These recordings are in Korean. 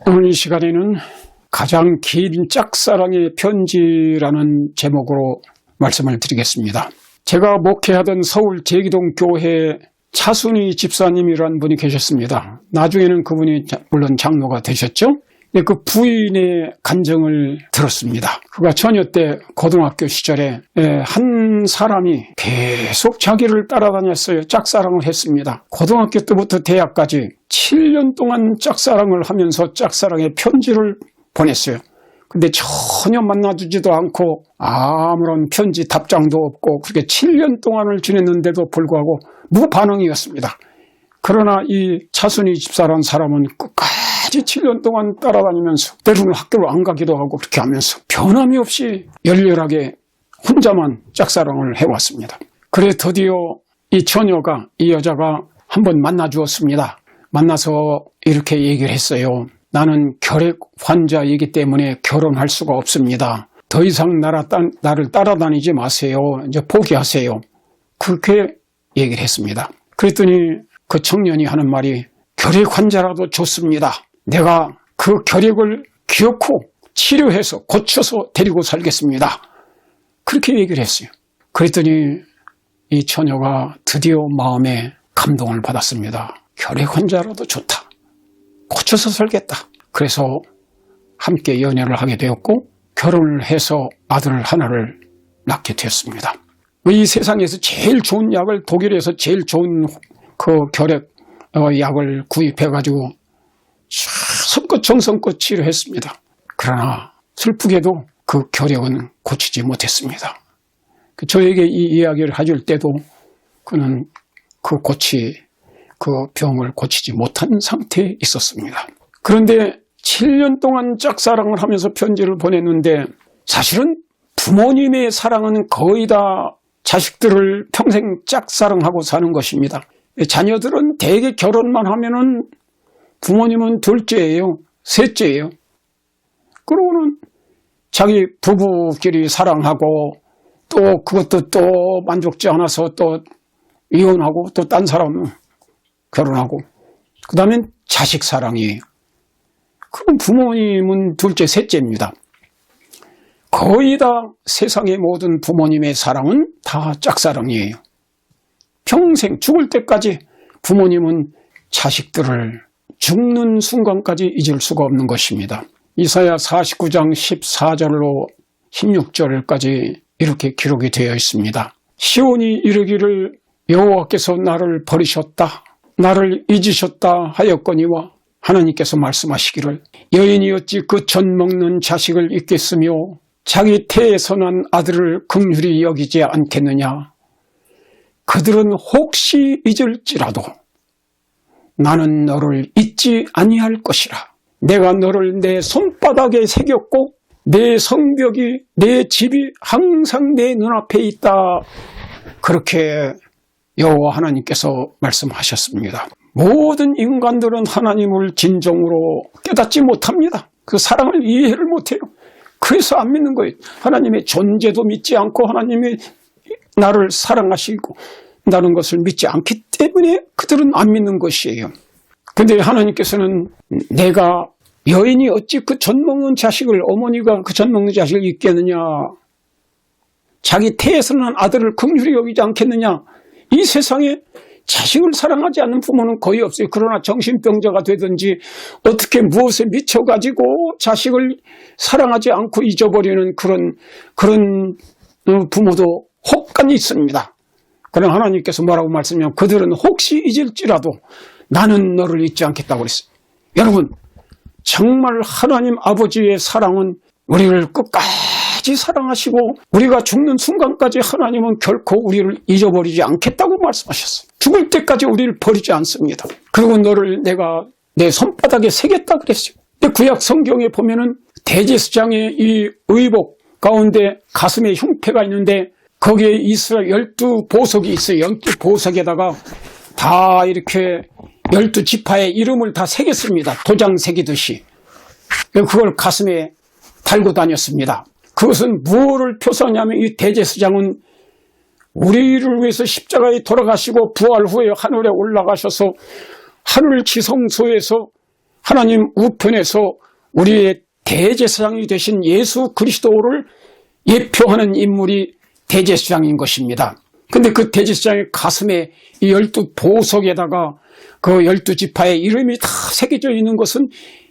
오늘 이 시간에는 가장 긴 짝사랑의 편지라는 제목으로 말씀을 드리겠습니다. 제가 목회하던 서울 제기동 교회 차순희 집사님이라는 분이 계셨습니다. 나중에는 그분이 물론 장로가 되셨죠. 그 부인의 간증을 들었습니다. 그가 처녀 때 고등학교 시절에 한 사람이 계속 자기를 따라다녔어요. 짝사랑을 했습니다. 고등학교 때부터 대학까지 7년 동안 짝사랑을 하면서 짝사랑의 편지를 보냈어요. 근데 전혀 만나주지도 않고 아무런 편지 답장도 없고 그렇게 7년 동안을 지냈는데도 불구하고 무반응이었습니다. 그러나 이 차순희 집사라는 사람은 끝까지 7년 동안 따라다니면서 때로는 학교를 안 가기도 하고 그렇게 하면서 변함이 없이 열렬하게 혼자만 짝사랑을 해왔습니다. 그래 드디어 이 처녀가, 이 여자가 한번 만나주었습니다. 만나서 이렇게 얘기를 했어요. 나는 결핵 환자이기 때문에 결혼할 수가 없습니다. 더 이상 나를 따라다니지 마세요. 이제 포기하세요. 그렇게 얘기를 했습니다. 그랬더니 그 청년이 하는 말이 결핵 환자라도 좋습니다. 내가 그 결핵을 기어코 치료해서 고쳐서 데리고 살겠습니다. 그렇게 얘기를 했어요. 그랬더니 이 처녀가 드디어 마음에 감동을 받았습니다. 결핵 환자라도 좋다. 고쳐서 살겠다. 그래서 함께 연애를 하게 되었고 결혼을 해서 아들 하나를 낳게 되었습니다. 이 세상에서 제일 좋은 약을, 독일에서 제일 좋은 그 결핵 약을 구입해가지고 성껏 정성껏 치료했습니다. 그러나 슬프게도 그 결핵은 고치지 못했습니다. 저에게 이 이야기를 해줄 때도 그는 그 병을 고치지 못한 상태에 있었습니다. 그런데 7년 동안 짝사랑을 하면서 편지를 보냈는데 사실은 부모님의 사랑은 거의 다 자식들을 평생 짝사랑하고 사는 것입니다. 자녀들은 대개 결혼만 하면은 부모님은 둘째예요. 셋째예요. 그러고는 자기 부부끼리 사랑하고 또 그것도 또 만족지 않아서 또 이혼하고 또 딴 사람 결혼하고 그 다음엔 자식 사랑이에요. 그럼 부모님은 둘째, 셋째입니다. 거의 다 세상의 모든 부모님의 사랑은 다 짝사랑이에요. 평생 죽을 때까지 부모님은 자식들을 죽는 순간까지 잊을 수가 없는 것입니다. 이사야 49장 14절로 16절까지 이렇게 기록이 되어 있습니다. 시온이 이르기를 여호와께서 나를 버리셨다, 나를 잊으셨다 하였거니와 하나님께서 말씀하시기를 여인이 어찌 그 젖 먹는 자식을 잊겠으며 자기 태에서 난 아들을 긍휼히 여기지 않겠느냐. 그들은 혹시 잊을지라도 나는 너를 잊지 아니할 것이라. 내가 너를 내 손바닥에 새겼고 내 성벽이, 내 집이 항상 내 눈앞에 있다. 그렇게 여호와 하나님께서 말씀하셨습니다. 모든 인간들은 하나님을 진정으로 깨닫지 못합니다. 그 사랑을 이해를 못해요. 그래서 안 믿는 거예요. 하나님의 존재도 믿지 않고 하나님이 나를 사랑하시고 나는 것을 믿지 않기 때문에 그들은 안 믿는 것이에요. 그런데 하나님께서는 내가 여인이 어찌 그 젖 먹는 자식을, 어머니가 그 젖 먹는 자식을 잊겠느냐. 자기 태에서 난 아들을 긍휼히 여기지 않겠느냐. 이 세상에 자식을 사랑하지 않는 부모는 거의 없어요. 그러나 정신병자가 되든지 어떻게 무엇에 미쳐가지고 자식을 사랑하지 않고 잊어버리는 그런 부모도 혹간이 있습니다. 그러나 하나님께서 뭐라고 말씀하면 그들은 혹시 잊을지라도 나는 너를 잊지 않겠다고 그랬어요. 여러분, 정말 하나님 아버지의 사랑은 우리를 끝까지 사랑하시고 우리가 죽는 순간까지 하나님은 결코 우리를 잊어버리지 않겠다고 말씀하셨어요. 죽을 때까지 우리를 버리지 않습니다. 그리고 너를 내가 내 손바닥에 새겼다 그랬어요. 근데 구약 성경에 보면은 대제사장의 이 의복 가운데 가슴에 흉패가 있는데 거기에 이스라엘 12보석이 있어요. 12보석에다가 다 이렇게 12지파의 이름을 다 새겼습니다. 도장 새기듯이. 그걸 가슴에 달고 다녔습니다. 그것은 무엇을 표상하냐면 이 대제사장은 우리를 위해서 십자가에 돌아가시고 부활 후에 하늘에 올라가셔서 하늘 지성소에서 하나님 우편에서 우리의 대제사장이 되신 예수 그리스도를 예표하는 인물이 대제사장인 것입니다. 근데 그 대제사장의 가슴에 이 12보석에다가 그 12지파의 이름이 다 새겨져 있는 것은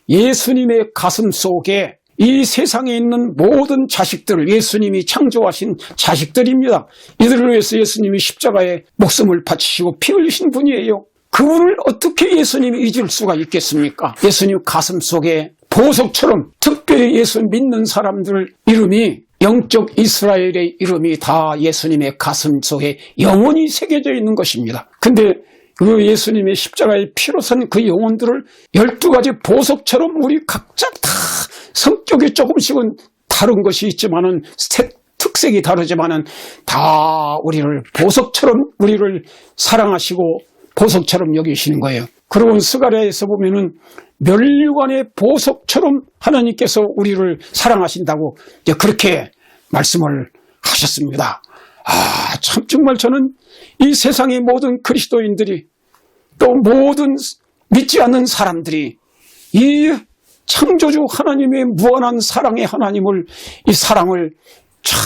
예수님의 가슴 속에 이 세상에 있는 모든 자식들, 예수님이 창조하신 자식들입니다. 이들을 위해서 예수님이 십자가에 목숨을 바치시고 피 흘리신 분이에요. 그분을 어떻게 예수님이 잊을 수가 있겠습니까? 예수님 가슴 속에 보석처럼 특별히 예수 믿는 사람들 이름이, 영적 이스라엘의 이름이 다 예수님의 가슴 속에 영원히 새겨져 있는 것입니다. 근데 그 예수님의 십자가의 피로 산 그 영혼들을 12가지 보석처럼 우리 각자 다 성격이 조금씩은 다른 것이 있지만은 특색이 다르지만은 다 우리를 보석처럼 우리를 사랑하시고 보석처럼 여기시는 거예요. 그러고 스가랴에서 보면은 면류관의 보석처럼 하나님께서 우리를 사랑하신다고 이제 그렇게 말씀을 하셨습니다. 참 정말 저는 이 세상의 모든 그리스도인들이 또 모든 믿지 않는 사람들이 이 창조주 하나님의 무한한 사랑의 하나님을, 이 사랑을 참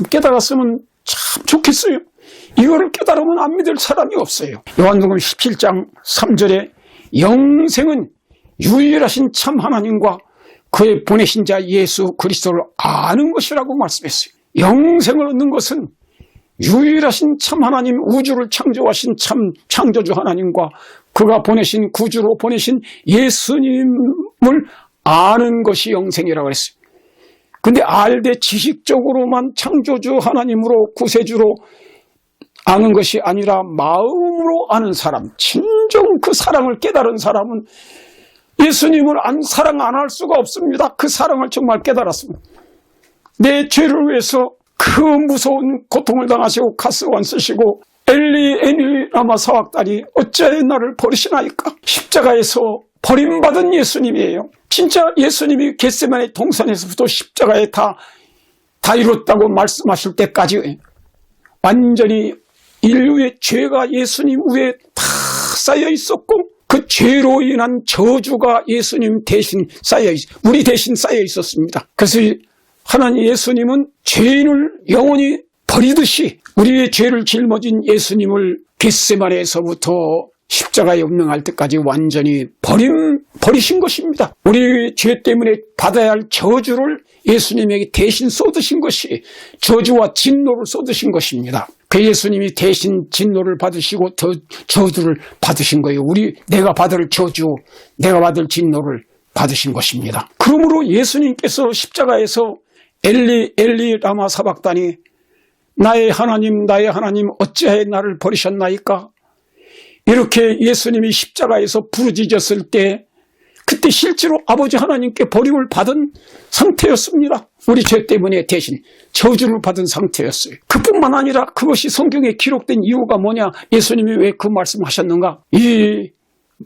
깨달았으면 참 좋겠어요. 이거를 깨달으면 안 믿을 사람이 없어요. 요한복음 17장 3절에 영생은 유일하신 참 하나님과 그의 보내신 자 예수 그리스도를 아는 것이라고 말씀했어요. 영생을 얻는 것은 유일하신 참 하나님, 우주를 창조하신 참 창조주 하나님과 그가 보내신 구주로 보내신 예수님을 아는 것이 영생이라고 했어요. 근데 알되 지식적으로만 창조주 하나님으로 구세주로 아는 것이 아니라 마음으로 아는 사람, 진정 그 사랑을 깨달은 사람은 예수님을 사랑 안 할 수가 없습니다. 그 사랑을 정말 깨달았습니다. 내 죄를 위해서 그 무서운 고통을 당하시고 가스관 쓰시고 엘리 엘리 라마 사박다니 어찌하여 나를 버리시나이까. 십자가에서 버림받은 예수님이에요. 진짜 예수님이 겟세마네 동산에서부터 십자가에 다 이뤘다고 말씀하실 때까지 완전히 인류의 죄가 예수님 위에 다 쌓여 있었고 그 죄로 인한 저주가 예수님 대신 우리 대신 쌓여 있었습니다. 그래서 하나님 예수님은 죄인을 영원히 버리듯이 우리의 죄를 짊어진 예수님을 겟세마네에서부터 십자가에 운명할 때까지 완전히 버리신 것입니다. 우리의 죄 때문에 받아야 할 저주를 예수님에게 대신 쏟으신 것이, 저주와 진노를 쏟으신 것입니다. 그 예수님이 대신 진노를 받으시고 저주를 받으신 거예요. 내가 받을 저주, 내가 받을 진노를 받으신 것입니다. 그러므로 예수님께서 십자가에서 엘리 엘리 라마 사박다니 나의 하나님 어찌하여 나를 버리셨나이까. 이렇게 예수님이 십자가에서 부르짖었을 때 그때 실제로 아버지 하나님께 버림을 받은 상태였습니다. 우리 죄 때문에 대신 저주를 받은 상태였어요. 그뿐만 아니라 그것이 성경에 기록된 이유가 뭐냐, 예수님이 왜 그 말씀하셨는가. 이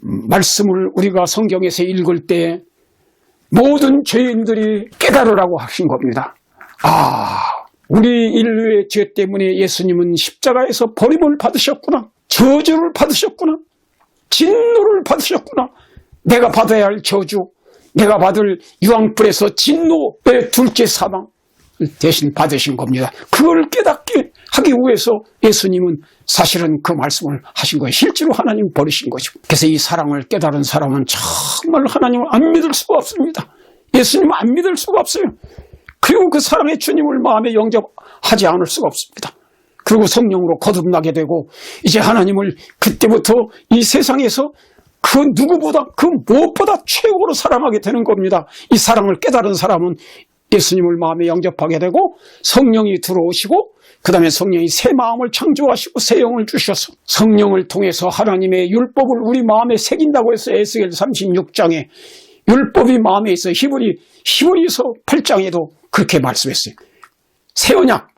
말씀을 우리가 성경에서 읽을 때 모든 죄인들이 깨달으라고 하신 겁니다. 우리 인류의 죄 때문에 예수님은 십자가에서 버림을 받으셨구나, 저주를 받으셨구나, 진노를 받으셨구나. 내가 받아야 할 저주, 내가 받을 유황불에서 진노의 둘째 사망을 대신 받으신 겁니다. 그걸 깨닫게 하기 위해서 예수님은 사실은 그 말씀을 하신 거예요. 실제로 하나님 버리신 거죠. 그래서 이 사랑을 깨달은 사람은 정말 하나님을 안 믿을 수가 없습니다. 예수님을 안 믿을 수가 없어요. 그리고 그 사랑의 주님을 마음에 영접하지 않을 수가 없습니다. 그리고 성령으로 거듭나게 되고 이제 하나님을 그때부터 이 세상에서 그 누구보다 그 무엇보다 최고로 사랑하게 되는 겁니다. 이 사랑을 깨달은 사람은 예수님을 마음에 영접하게 되고 성령이 들어오시고 그 다음에 성령이 새 마음을 창조하시고 새 영을 주셔서 성령을 통해서 하나님의 율법을 우리 마음에 새긴다고 해서 에스겔 36장에 율법이 마음에 있어. 히브리서 8장에도 그렇게 말씀했어요. 새 언약,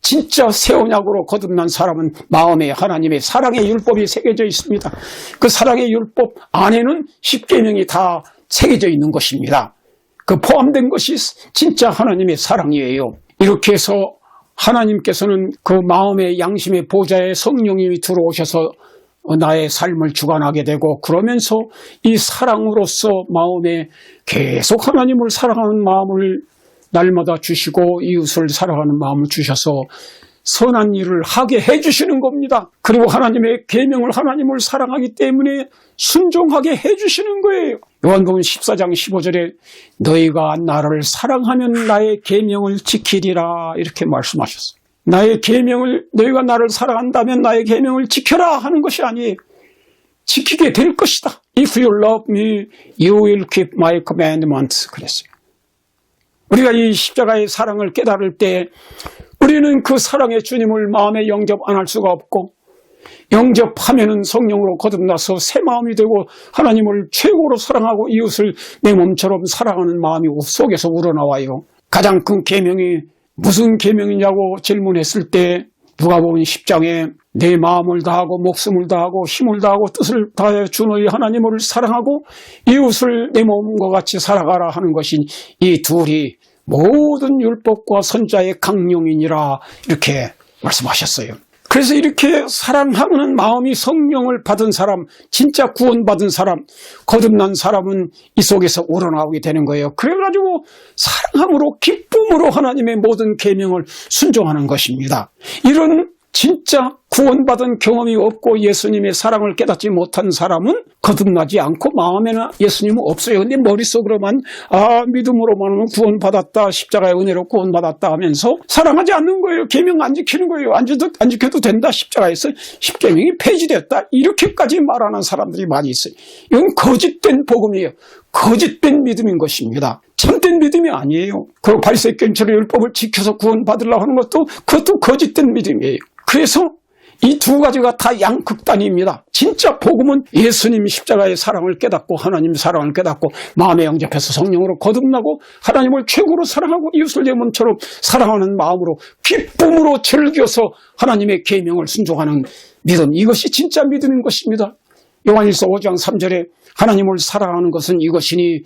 진짜 새 언약으로 거듭난 사람은 마음에 하나님의 사랑의 율법이 새겨져 있습니다. 그 사랑의 율법 안에는 십계명이 다 새겨져 있는 것입니다. 그 포함된 것이 진짜 하나님의 사랑이에요. 이렇게 해서 하나님께서는 그 마음의 양심의 보좌에 성령님이 들어오셔서 나의 삶을 주관하게 되고, 그러면서 이 사랑으로서 마음에 계속 하나님을 사랑하는 마음을 날마다 주시고 이웃을 사랑하는 마음을 주셔서 선한 일을 하게 해주시는 겁니다. 그리고 하나님의 계명을, 하나님을 사랑하기 때문에 순종하게 해주시는 거예요. 요한복음 14장 15절에 너희가 나를 사랑하면 나의 계명을 지키리라 이렇게 말씀하셨어요. 나의 계명을, 너희가 나를 사랑한다면 나의 계명을 지켜라 하는 것이 아니에요. 지키게 될 것이다. If you love me, you will keep my commandments. 그랬어요. 우리가 이 십자가의 사랑을 깨달을 때 우리는 그 사랑의 주님을 마음에 영접 안 할 수가 없고, 영접하면은 성령으로 거듭나서 새 마음이 되고 하나님을 최고로 사랑하고 이웃을 내 몸처럼 사랑하는 마음이 속에서 우러나와요. 가장 큰 계명이 무슨 계명이냐고 질문했을 때 누가복음 10장에 내 마음을 다하고 목숨을 다하고 힘을 다하고 뜻을 다해 주 너희 하나님을 사랑하고 이웃을 내 몸과 같이 살아가라 하는 것인 이 둘이 모든 율법과 선자의 강령이니라 이렇게 말씀하셨어요. 그래서 이렇게 사랑하는 마음이 성령을 받은 사람, 진짜 구원받은 사람, 거듭난 사람은 이 속에서 우러나오게 되는 거예요. 그래가지고 사랑함으로 기쁨으로 하나님의 모든 계명을 순종하는 것입니다. 이런 진짜 구원받은 경험이 없고 예수님의 사랑을 깨닫지 못한 사람은 거듭나지 않고 마음에는 예수님은 없어요. 근데 머릿속으로만 믿음으로만 구원받았다, 십자가의 은혜로 구원받았다 하면서 사랑하지 않는 거예요. 계명 안 지키는 거예요. 안 지켜도 된다. 십자가에서 십계명이 폐지됐다. 이렇게까지 말하는 사람들이 많이 있어요. 이건 거짓된 복음이에요. 거짓된 믿음인 것입니다. 참된 믿음이 아니에요. 그 발색견처럼 율법을 지켜서 구원받으려고 하는 그것도 거짓된 믿음이에요. 그래서 이 두 가지가 다 양극단입니다. 진짜 복음은 예수님 십자가의 사랑을 깨닫고 하나님 사랑을 깨닫고 마음에 영접해서 성령으로 거듭나고 하나님을 최고로 사랑하고 이웃을 내 몸처럼 사랑하는 마음으로 기쁨으로 즐겨서 하나님의 계명을 순종하는 믿음, 이것이 진짜 믿음인 것입니다. 요한일서 5장 3절에 하나님을 사랑하는 것은 이것이니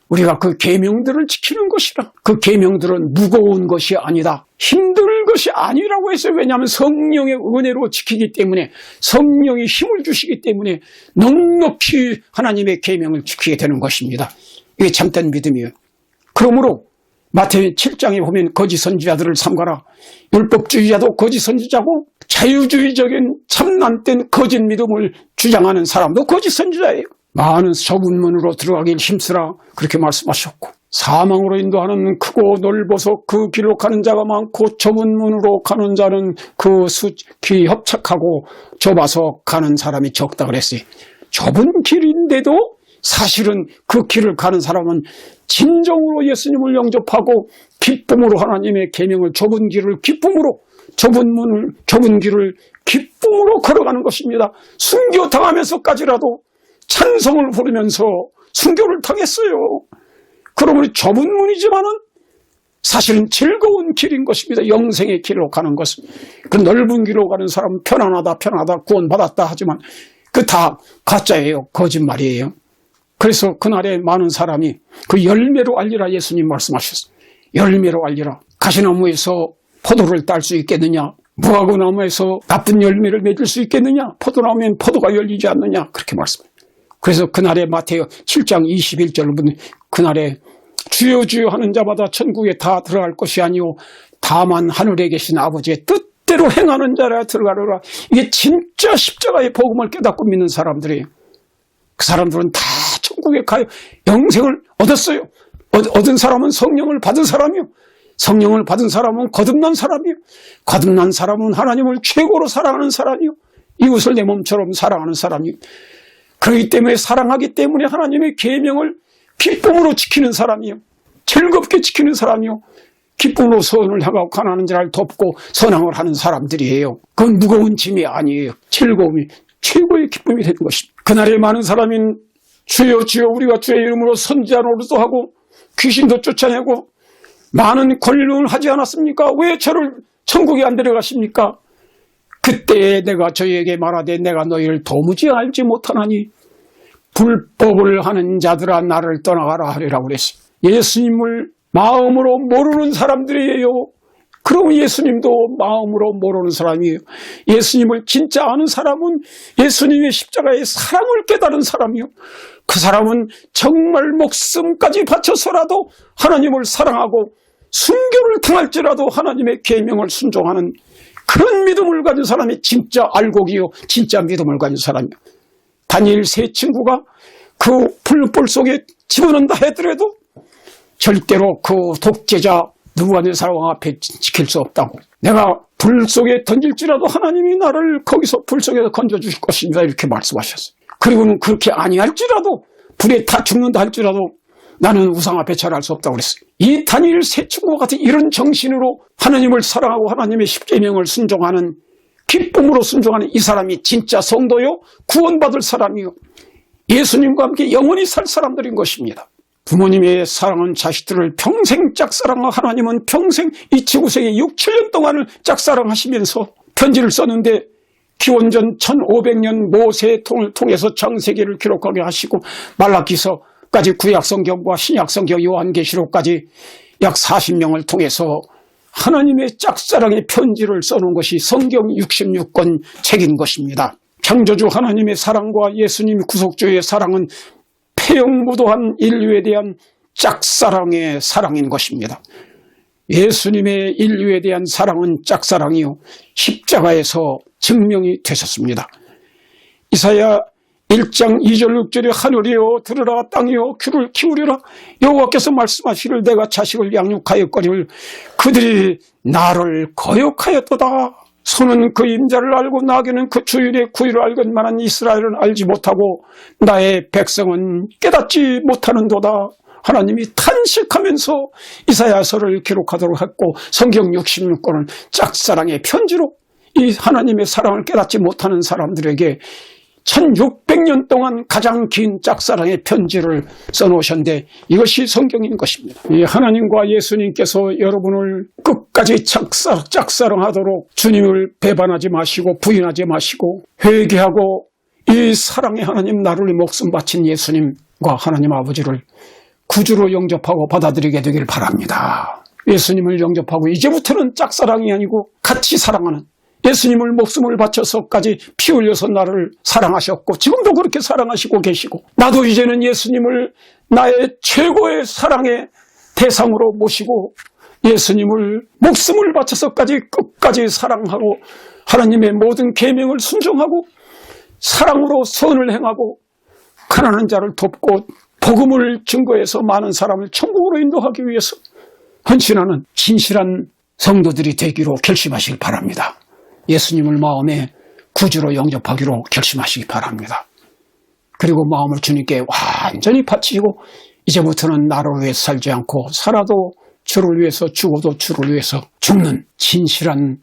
우리가 그 계명들을 지키는 것이라. 그 계명들은 무거운 것이 아니다. 힘든 것이 아니라고 했어요. 왜냐하면 성령의 은혜로 지키기 때문에, 성령이 힘을 주시기 때문에 넉넉히 하나님의 계명을 지키게 되는 것입니다. 이게 참된 믿음이에요. 그러므로 마태복음 7장에 보면 거짓 선지자들을 삼가라. 율법주의자도 거짓 선지자고 자유주의적인 참난된 거짓 믿음을 주장하는 사람도 거짓 선지자예요. 많은 좁은 문으로 들어가길 힘쓰라 그렇게 말씀하셨고, 사망으로 인도하는 크고 넓어서 그 길로 가는 자가 많고 좁은 문으로 가는 자는 그 길이 협착하고 좁아서 가는 사람이 적다 그랬어요. 좁은 길인데도 사실은 그 길을 가는 사람은 진정으로 예수님을 영접하고 기쁨으로 하나님의 계명을 좁은 길을 기쁨으로, 좁은 길을 기쁨으로 걸어가는 것입니다. 순교당하면서까지라도 찬송을 부르면서 순교를 당했어요. 그러므로 좁은 문이지만은 사실은 즐거운 길인 것입니다. 영생의 길로 가는 것은. 그 넓은 길로 가는 사람은 편안하다 구원받았다 하지만 그 다 가짜예요. 거짓말이에요. 그래서 그날에 많은 사람이 그 열매로 알리라 예수님 말씀하셨어요. 열매로 알리라. 가시나무에서 포도를 딸 수 있겠느냐? 무화과 나무에서 나쁜 열매를 맺을 수 있겠느냐? 포도나무엔 포도가 열리지 않느냐? 그렇게 말씀해요. 그래서 그날에 마태복음 7장 21절을 보면 그날에 주여 주여 하는 자마다 천국에 다 들어갈 것이 아니오 다만 하늘에 계신 아버지의 뜻대로 행하는 자라 들어가리라. 이게 진짜 십자가의 복음을 깨닫고 믿는 사람들이에요. 그 사람들은 다 천국에 가요. 영생을 얻었어요. 얻은 사람은 성령을 받은 사람이요. 성령을 받은 사람은 거듭난 사람이요. 거듭난 사람은 하나님을 최고로 사랑하는 사람이요. 이웃을 내 몸처럼 사랑하는 사람이요. 그렇기 때문에 사랑하기 때문에 하나님의 계명을 기쁨으로 지키는 사람이요. 즐겁게 지키는 사람이요. 기쁨으로 선을 향하고 가난한 자를 돕고 선행을 하는 사람들이에요. 그건 무거운 짐이 아니에요. 즐거움이 최고의 기쁨이 되는 것입니다. 그날에 많은 사람이 주여 주여 우리가 주의 이름으로 선지자 노릇도 하고 귀신도 쫓아내고 많은 권능을 하지 않았습니까? 왜 저를 천국에 안 데려가십니까? 그때 내가 저희에게 말하되 내가 너희를 도무지 알지 못하나니 불법을 하는 자들아 나를 떠나가라 하리라고 그랬어요. 예수님을 마음으로 모르는 사람들이에요. 그럼 예수님도 마음으로 모르는 사람이에요. 예수님을 진짜 아는 사람은 예수님의 십자가의 사랑을 깨달은 사람이요. 그 사람은 정말 목숨까지 바쳐서라도 하나님을 사랑하고 순교를 당할지라도 하나님의 계명을 순종하는 그런 믿음을 가진 사람이 진짜 알곡이요, 진짜 믿음을 가진 사람이요. 다니엘 세 친구가 그 불불 속에 집어넣는다 하더라도 절대로 그 독재자 느부갓네살 왕 앞에 지킬 수 없다고. 내가 불 속에 던질지라도 하나님이 나를 거기서 불 속에서 건져주실 것입니다, 이렇게 말씀하셨어요. 그리고는 그렇게 아니할지라도, 불에 다 죽는다 할지라도 나는 우상 앞에 절할 수 없다고 그랬어요. 이 다니엘 세 친구와 같은 이런 정신으로 하나님을 사랑하고 하나님의 십계명을 순종하는, 기쁨으로 순종하는 이 사람이 진짜 성도요, 구원받을 사람이요, 예수님과 함께 영원히 살 사람들인 것입니다. 부모님의 사랑은 자식들을 평생 짝사랑하고 하나님은 평생 이 지구생에 6, 7년 동안을 짝사랑하시면서 편지를 썼는데 기원전 1500년 모세통을 통해서 전 세계를 기록하게 하시고 말라기서까지 구약성경과 신약성경 요한계시록까지 약 40명을 통해서 하나님의 짝사랑의 편지를 써놓은 것이 성경 66권 책인 것입니다. 창조주 하나님의 사랑과 예수님의 구속주의 사랑은 폐영무도한 인류에 대한 짝사랑의 사랑인 것입니다. 예수님의 인류에 대한 사랑은 짝사랑이요, 십자가에서 증명이 되셨습니다. 이사야 1장 2절 6절에 하늘이여 들으라, 땅이여 귀를 기울여라. 여호와께서 말씀하시기를 내가 자식을 양육하였거늘 그들이 나를 거역하였도다. 소는 그 임자를 알고 나귀는 그 주인의 구유를 알건만한 이스라엘은 알지 못하고 나의 백성은 깨닫지 못하는도다. 하나님이 탄식하면서 이사야서를 기록하도록 했고 성경 66권을 짝사랑의 편지로 이 하나님의 사랑을 깨닫지 못하는 사람들에게 1600년 동안 가장 긴 짝사랑의 편지를 써놓으셨는데 이것이 성경인 것입니다. 이 하나님과 예수님께서 여러분을 끝까지 짝사랑하도록 주님을 배반하지 마시고 부인하지 마시고 회개하고 이 사랑의 하나님, 나를 목숨 바친 예수님과 하나님 아버지를 구주로 영접하고 받아들이게 되길 바랍니다. 예수님을 영접하고 이제부터는 짝사랑이 아니고 같이 사랑하는, 예수님을 목숨을 바쳐서까지 피 흘려서 나를 사랑하셨고 지금도 그렇게 사랑하시고 계시고 나도 이제는 예수님을 나의 최고의 사랑의 대상으로 모시고 예수님을 목숨을 바쳐서까지 끝까지 사랑하고 하나님의 모든 계명을 순종하고 사랑으로 선을 행하고 가난한 자를 돕고 복음을 증거해서 많은 사람을 천국으로 인도하기 위해서 헌신하는 진실한 성도들이 되기로 결심하시기 바랍니다. 예수님을 마음에 구주로 영접하기로 결심하시기 바랍니다. 그리고 마음을 주님께 완전히 바치고 이제부터는 나를 위해 살지 않고 살아도 주를 위해서 죽어도 주를 위해서 죽는 진실한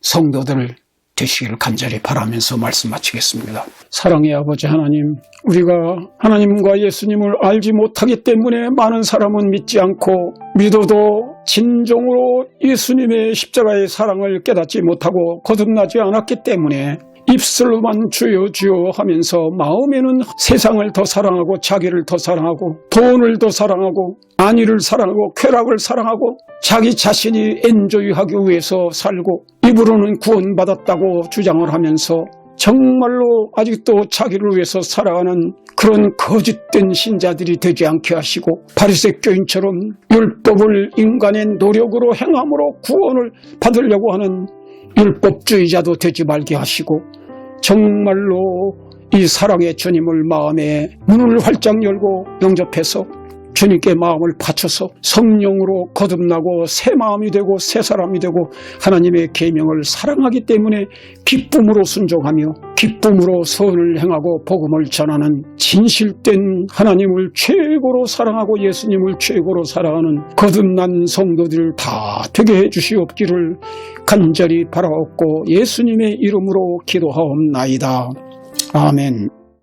성도들 되시기를 간절히 바라면서 말씀 마치겠습니다. 사랑의 아버지 하나님, 우리가 하나님과 예수님을 알지 못하기 때문에 많은 사람은 믿지 않고 믿어도 진정으로 예수님의 십자가의 사랑을 깨닫지 못하고 거듭나지 않았기 때문에 입술로만 주여 주여 하면서 마음에는 세상을 더 사랑하고 자기를 더 사랑하고 돈을 더 사랑하고 안위를 사랑하고 쾌락을 사랑하고 자기 자신이 엔조이하기 위해서 살고 입으로는 구원받았다고 주장을 하면서 정말로 아직도 자기를 위해서 살아가는 그런 거짓된 신자들이 되지 않게 하시고 바리새교인처럼 율법을 인간의 노력으로 행함으로 구원을 받으려고 하는 율법주의자도 되지 말게 하시고 정말로 이 사랑의 주님을 마음에 문을 활짝 열고 영접해서 주님께 마음을 바쳐서 성령으로 거듭나고 새 마음이 되고 새 사람이 되고 하나님의 계명을 사랑하기 때문에 기쁨으로 순종하며 기쁨으로 선을 행하고 복음을 전하는 진실된 하나님을 최고로 사랑하고 예수님을 최고로 사랑하는 거듭난 성도들 다 되게 해주시옵기를 간절히 바라옵고 예수님의 이름으로 기도하옵나이다. 아멘.